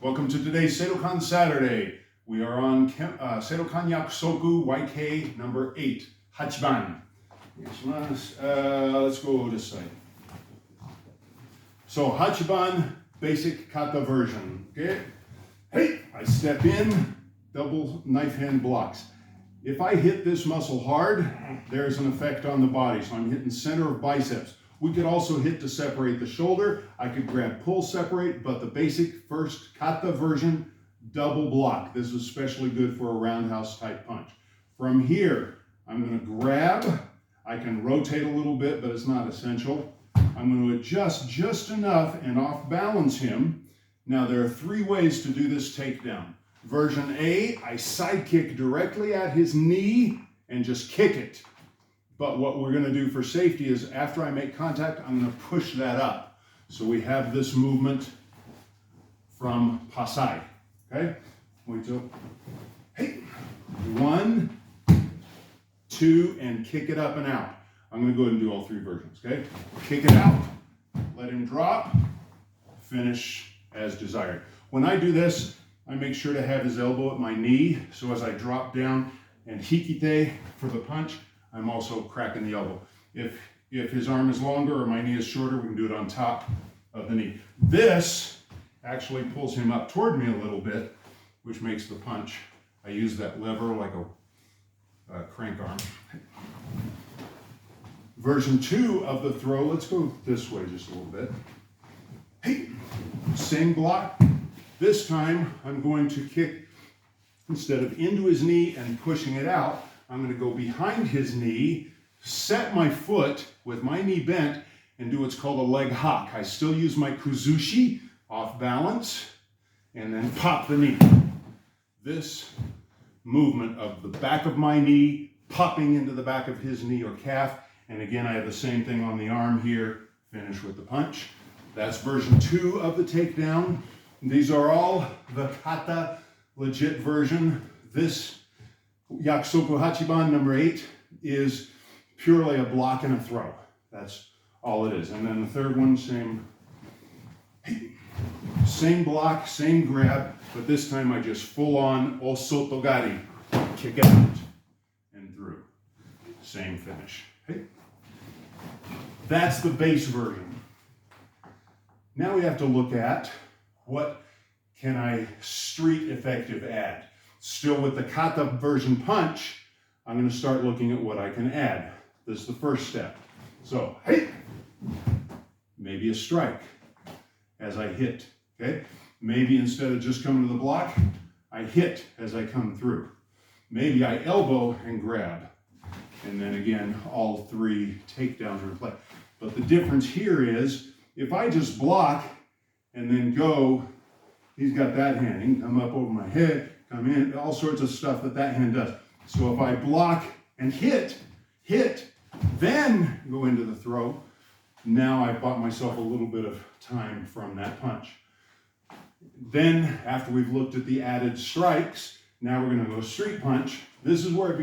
Welcome to today's Seidokan Saturday. We are on Seidokan Yakusoku YK number 8, Hachiban. Let's go this side. So Hachiban, basic kata version. Okay. Hey, I step in, double knife hand blocks. If I hit this muscle hard, there's an effect on the body. So I'm hitting center of biceps. We could also hit to separate the shoulder. I could grab, pull, separate, but the basic first kata version, double block. This is especially good for a roundhouse type punch. From here, I'm going to grab. I can rotate a little bit, but it's not essential. I'm going to adjust just enough and off balance him. Now there are 3 ways to do this takedown. Version A, I side kick directly at his knee and just kick it. But what we're going to do for safety is after I make contact, I'm going to push that up. So we have this movement from Pasai. Okay? Hey, 1, 2, and kick it up and out. I'm going to go ahead and do all 3 versions. Okay? Kick it out, let him drop, finish as desired. When I do this, I make sure to have his elbow at my knee. So as I drop down and hikite for the punch, I'm also cracking the elbow. If his arm is longer or my knee is shorter, we can do it on top of the knee. This actually pulls him up toward me a little bit, which makes the punch. I use that lever like a crank arm. Version 2 of the throw, let's go this way just a little bit. Hey, same block. This time I'm going to kick, instead of into his knee and pushing it out, I'm going to go behind his knee, set my foot with my knee bent, and do what's called a leg hock. I still use my kuzushi, off balance, and then pop the knee. This movement of the back of my knee popping into the back of his knee or calf, and again I have the same thing on the arm here, finish with the punch. That's version 2 of the takedown. These are all the kata legit version. This Yakusoku Hachiban number 8 is purely a block and a throw. That's all it is. And then the third one, same block, same grab, but this time I just full on osotogari, kick out and through. Same finish. Hey. That's the base version. Now we have to look at what can I street effective add. Still with the kata version punch, I'm going to start looking at what I can add. This is the first step. So, hey, maybe a strike as I hit, okay? Maybe instead of just coming to the block, I hit as I come through. Maybe I elbow and grab. And then again, all 3 takedowns are in play. But the difference here is, if I just block and then go, he's got that hand, he can come up over my head, come in, all sorts of stuff that hand does. So if I block and hit, then go into the throw, now I've bought myself a little bit of time from that punch. Then, after we've looked at the added strikes, now we're going to go street punch. This is where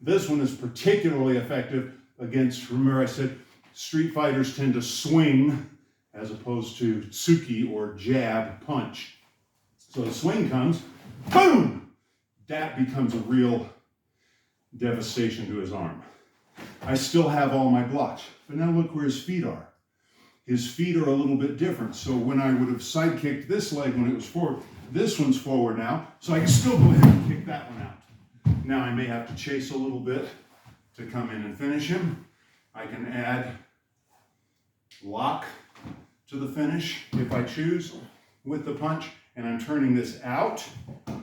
this one is particularly effective against, remember I said, street fighters tend to swing as opposed to tsuki or jab punch. So the swing comes, boom! That becomes a real devastation to his arm. I still have all my blocks, but now look where his feet are. His feet are a little bit different. So when I would have side kicked this leg when it was forward, this one's forward now, so I can still go ahead and kick that one out. Now I may have to chase a little bit to come in and finish him. I can add lock to the finish if I choose with the punch. And I'm turning this out,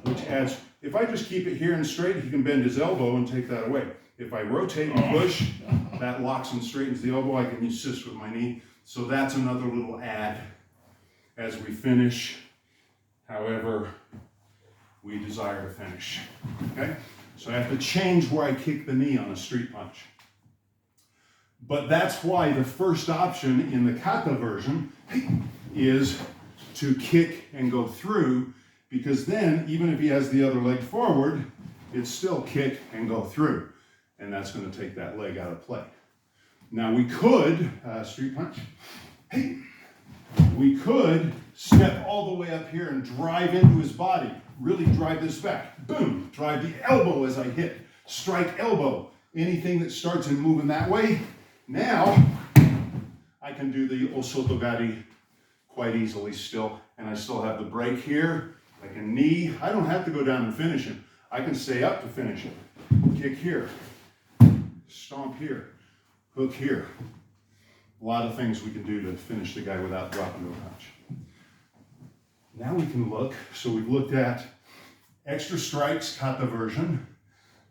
which adds, if I just keep it here and straight, he can bend his elbow and take that away. If I rotate and push, that locks and straightens the elbow. I can assist with my knee. So that's another little add as we finish however we desire to finish. Okay? So I have to change where I kick the knee on a street punch. But that's why the first option in the kata version is to kick and go through, because then even if he has the other leg forward, it's still kick and go through, and that's going to take that leg out of play. Now we could street punch, hey, We could step all the way up here and drive into his body. Really drive this back. Boom. Drive the elbow as I hit. Strike elbow. Anything that starts and moving that way. Now, I can do the osotogari quite easily still. And I still have the break here. I can knee. I don't have to go down and finish him. I can stay up to finish him. Kick here. Stomp here. Hook here. A lot of things we can do to finish the guy without dropping to a punch. Now we can look. So we've looked at extra strikes, kata version,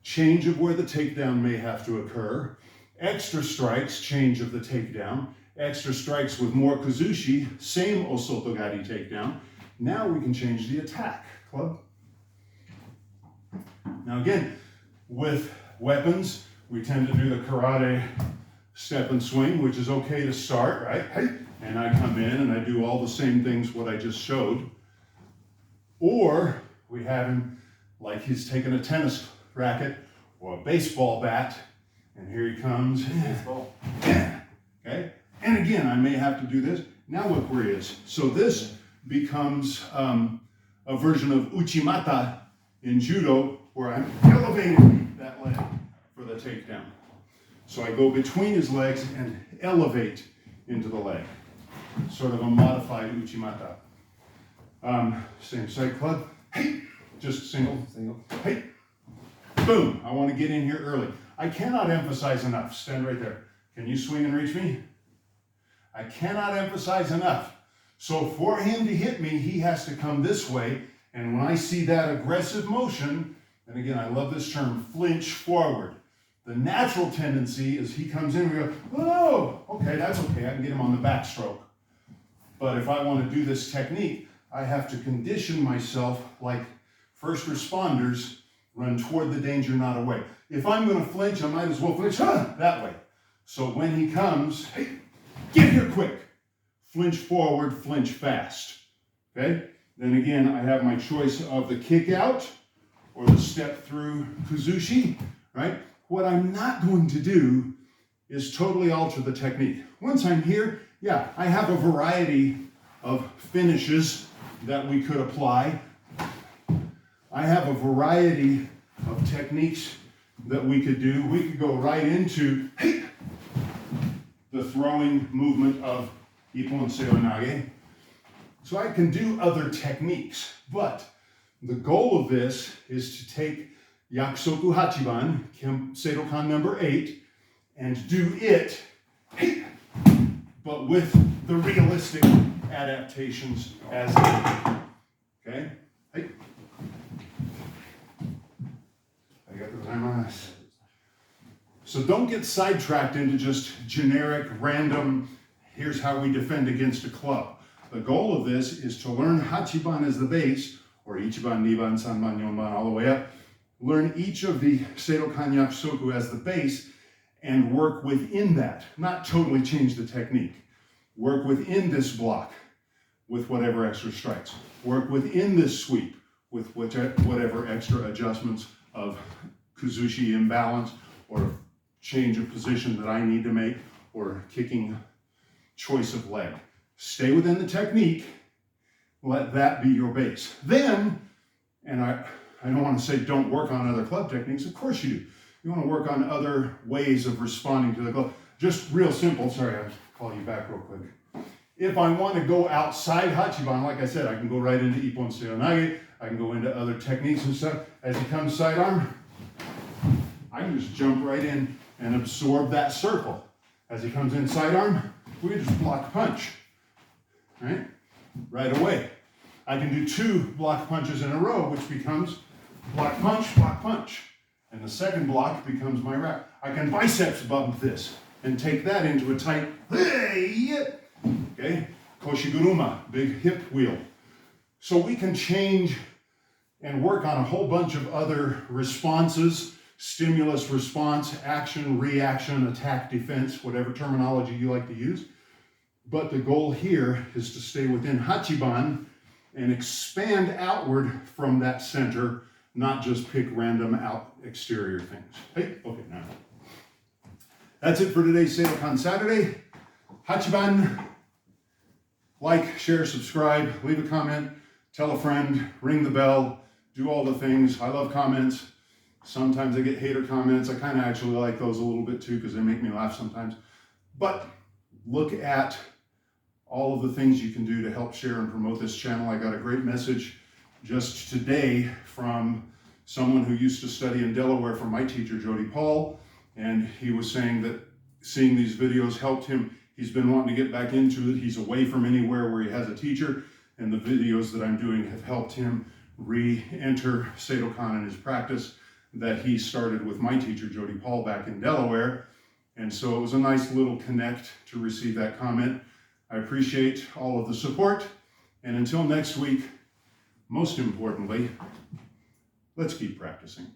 change of where the takedown may have to occur, extra strikes, change of the takedown, extra strikes with more kuzushi, same osotogari takedown. Now we can change the attack, club. Now again, with weapons, we tend to do the karate step and swing, which is okay to start, right? And I come in and I do all the same things what I just showed. Or we have him like he's taking a tennis racket or a baseball bat, and here he comes. Baseball. Yeah. Okay? And again, I may have to do this. Now look where he is. So this becomes a version of uchimata in judo, where I'm elevating that leg for the takedown. So I go between his legs and elevate into the leg. Sort of a modified uchimata. Same side club. Hey, just single. Hey, boom. I want to get in here early. I cannot emphasize enough. Stand right there. Can you swing and reach me? I cannot emphasize enough. So for him to hit me, he has to come this way. And when I see that aggressive motion, and again, I love this term, flinch forward. The natural tendency is he comes in, we go, oh, okay, that's okay. I can get him on the backstroke. But if I want to do this technique, I have to condition myself like first responders run toward the danger, not away. If I'm going to flinch, I might as well flinch that way. So when he comes, hey, get here quick. Flinch forward, flinch fast. Okay? Then again, I have my choice of the kick out or the step through kuzushi, right? What I'm not going to do is totally alter the technique. Once I'm here, yeah, I have a variety of finishes that we could apply. I have a variety of techniques that we could do. We could go right into the throwing movement of Ippon Seoi. So I can do other techniques, but the goal of this is to take Yakusoku Hachiban, Seidokan number 8, and do it, but with the realistic adaptations as needed. Okay? Hey. So don't get sidetracked into just generic, random, here's how we defend against a club. The goal of this is to learn Hachiban as the base, or Ichiban, Niban, Sanban, Yonban, all the way up. Learn each of the Seidokan Yakusoku as the base and work within that. Not totally change the technique. Work within this block with whatever extra strikes. Work within this sweep with whatever extra adjustments of kuzushi imbalance or change of position that I need to make or kicking choice of leg. Stay within the technique. Let that be your base. Then, and I don't want to say don't work on other club techniques. Of course you do. You want to work on other ways of responding to the club. Just real simple. Sorry, I'll call you back real quick. If I want to go outside Hachiban, like I said, I can go right into Ippon Seoi. I can go into other techniques and stuff. As he comes sidearm, I can just jump right in and absorb that circle. As he comes in sidearm, we can just block punch. Right away. I can do 2 block punches in a row, which becomes block punch. And the second block becomes my wrap. I can biceps bump this and take that into a tight, okay, koshiguruma, big hip wheel. So we can change and work on a whole bunch of other responses, stimulus, response, action, reaction, attack, defense, whatever terminology you like to use. But the goal here is to stay within Hachiban and expand outward from that center, not just pick random out exterior things. Hey, okay, now. That's it for today's Seidokan Saturday. Hachiban, like, share, subscribe, leave a comment, tell a friend, ring the bell, do all the things. I love comments. Sometimes I get hater comments. I kind of actually like those a little bit too because they make me laugh sometimes. But look at all of the things you can do to help share and promote this channel. I got a great message just today from someone who used to study in Delaware from my teacher, Jody Paul, and he was saying that seeing these videos helped him. He's been wanting to get back into it. He's away from anywhere where he has a teacher, and the videos that I'm doing have helped him re-enter Seidokan in his practice that he started with my teacher, Jody Paul, back in Delaware. And so it was a nice little connect to receive that comment. I appreciate all of the support. And until next week, most importantly, let's keep practicing.